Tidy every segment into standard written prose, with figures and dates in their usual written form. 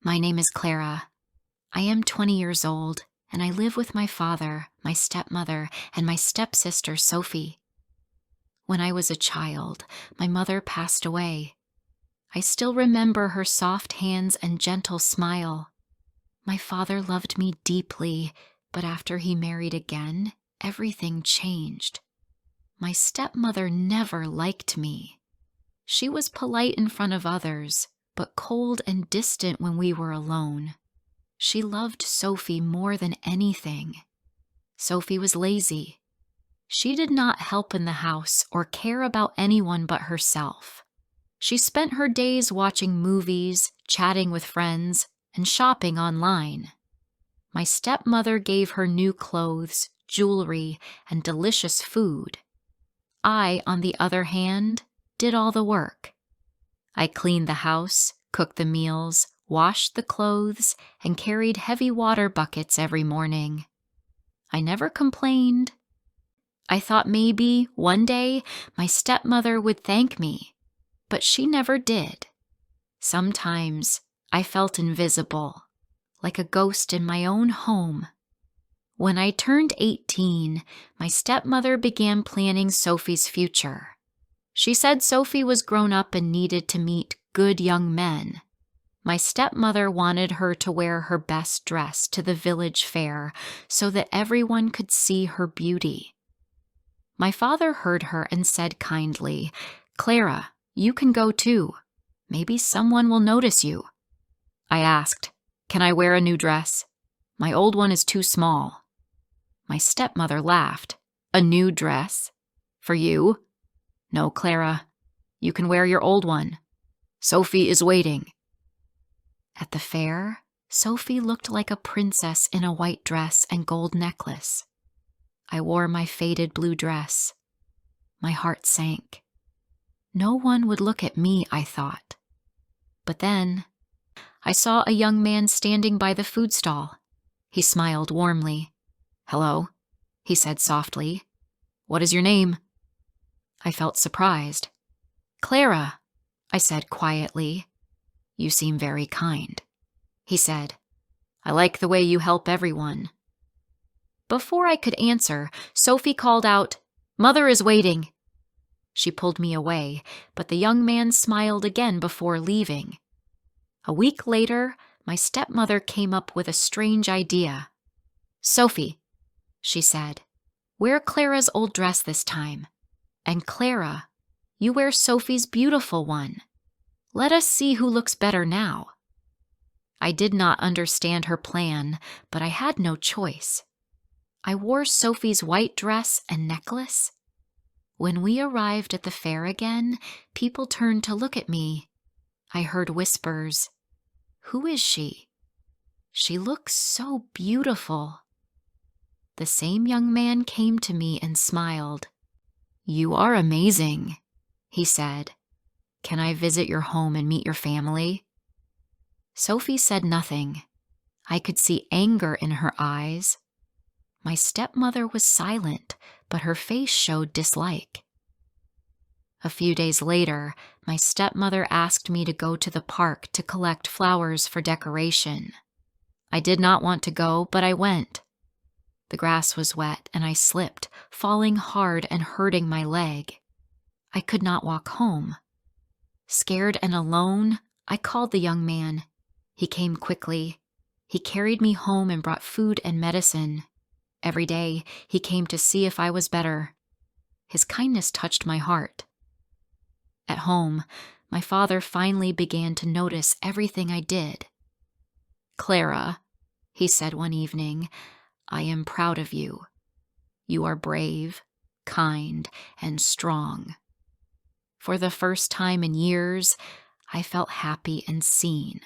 My name is Clara. I am 20 years old, and I live with my father, my stepmother, and my stepsister, Sophie. When I was a child, my mother passed away. I still remember her soft hands and gentle smile. My father loved me deeply, but after he married again, everything changed. My stepmother never liked me. She was polite in front of others, but cold and distant when we were alone. She loved Sophie more than anything. Sophie was lazy. She did not help in the house or care about anyone but herself. She spent her days watching movies, chatting with friends, and shopping online. My stepmother gave her new clothes, jewelry, and delicious food. I, on the other hand, did all the work. I cleaned the house, cooked the meals, washed the clothes, and carried heavy water buckets every morning. I never complained. I thought maybe, one day, my stepmother would thank me, but she never did. Sometimes I felt invisible, like a ghost in my own home. When I turned 18, my stepmother began planning Sophie's future. She said Sophie was grown up and needed to meet good young men. My stepmother wanted her to wear her best dress to the village fair so that everyone could see her beauty. My father heard her and said kindly, "Clara, you can go too. Maybe someone will notice you." I asked, "Can I wear a new dress? My old one is too small." My stepmother laughed. "A new dress? For you? No, Clara, you can wear your old one. Sophie is waiting." At the fair, Sophie looked like a princess in a white dress and gold necklace. I wore my faded blue dress. My heart sank. No one would look at me, I thought. But then, I saw a young man standing by the food stall. He smiled warmly. "Hello," he said softly. "What is your name?" I felt surprised. "Clara," I said quietly. "You seem very kind," he said. "I like the way you help everyone." Before I could answer, Sophie called out, "Mother is waiting." She pulled me away, but the young man smiled again before leaving. A week later, my stepmother came up with a strange idea. "Sophie," she said, "wear Clara's old dress this time. And Clara, you wear Sophie's beautiful one. Let us see who looks better now." I did not understand her plan, but I had no choice. I wore Sophie's white dress and necklace. When we arrived at the fair again, people turned to look at me. I heard whispers. "Who is she? She looks so beautiful." The same young man came to me and smiled. "You are amazing," he said. "Can I visit your home and meet your family?" Sophie said nothing. I could see anger in her eyes. My stepmother was silent, but her face showed dislike. A few days later, my stepmother asked me to go to the park to collect flowers for decoration. I did not want to go, but I went. The grass was wet and I slipped, falling hard and hurting my leg. I could not walk home. Scared and alone, I called the young man. He came quickly. He carried me home and brought food and medicine. Every day, he came to see if I was better. His kindness touched my heart. At home, my father finally began to notice everything I did. "Clara," he said one evening, "I am proud of you. You are brave, kind, and strong." For the first time in years, I felt happy and seen.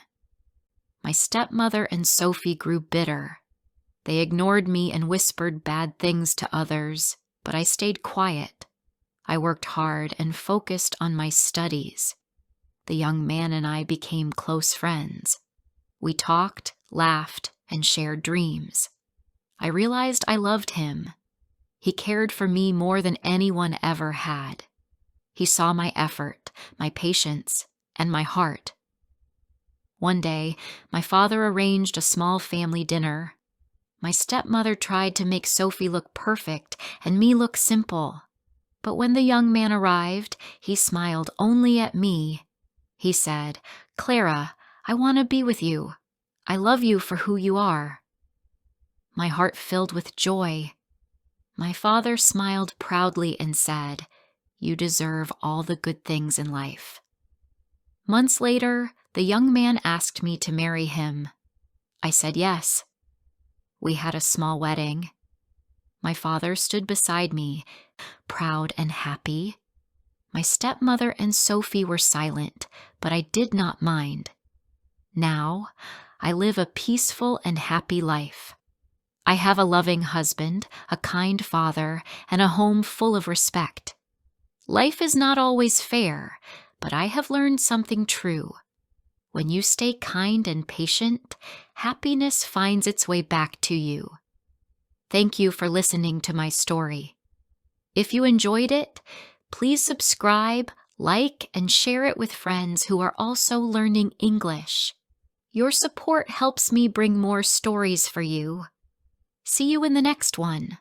My stepmother and Sophie grew bitter. They ignored me and whispered bad things to others, but I stayed quiet. I worked hard and focused on my studies. The young man and I became close friends. We talked, laughed, and shared dreams. I realized I loved him. He cared for me more than anyone ever had. He saw my effort, my patience, and my heart. One day, my father arranged a small family dinner. My stepmother tried to make Sophie look perfect and me look simple. But when the young man arrived, he smiled only at me. He said, "Clara, I want to be with you. I love you for who you are." My heart filled with joy. My father smiled proudly and said, "You deserve all the good things in life." Months later, the young man asked me to marry him. I said yes. We had a small wedding. My father stood beside me, proud and happy. My stepmother and Sophie were silent, but I did not mind. Now, I live a peaceful and happy life. I have a loving husband, a kind father, and a home full of respect. Life is not always fair, but I have learned something true. When you stay kind and patient, happiness finds its way back to you. Thank you for listening to my story. If you enjoyed it, please subscribe, like, and share it with friends who are also learning English. Your support helps me bring more stories for you. See you in the next one.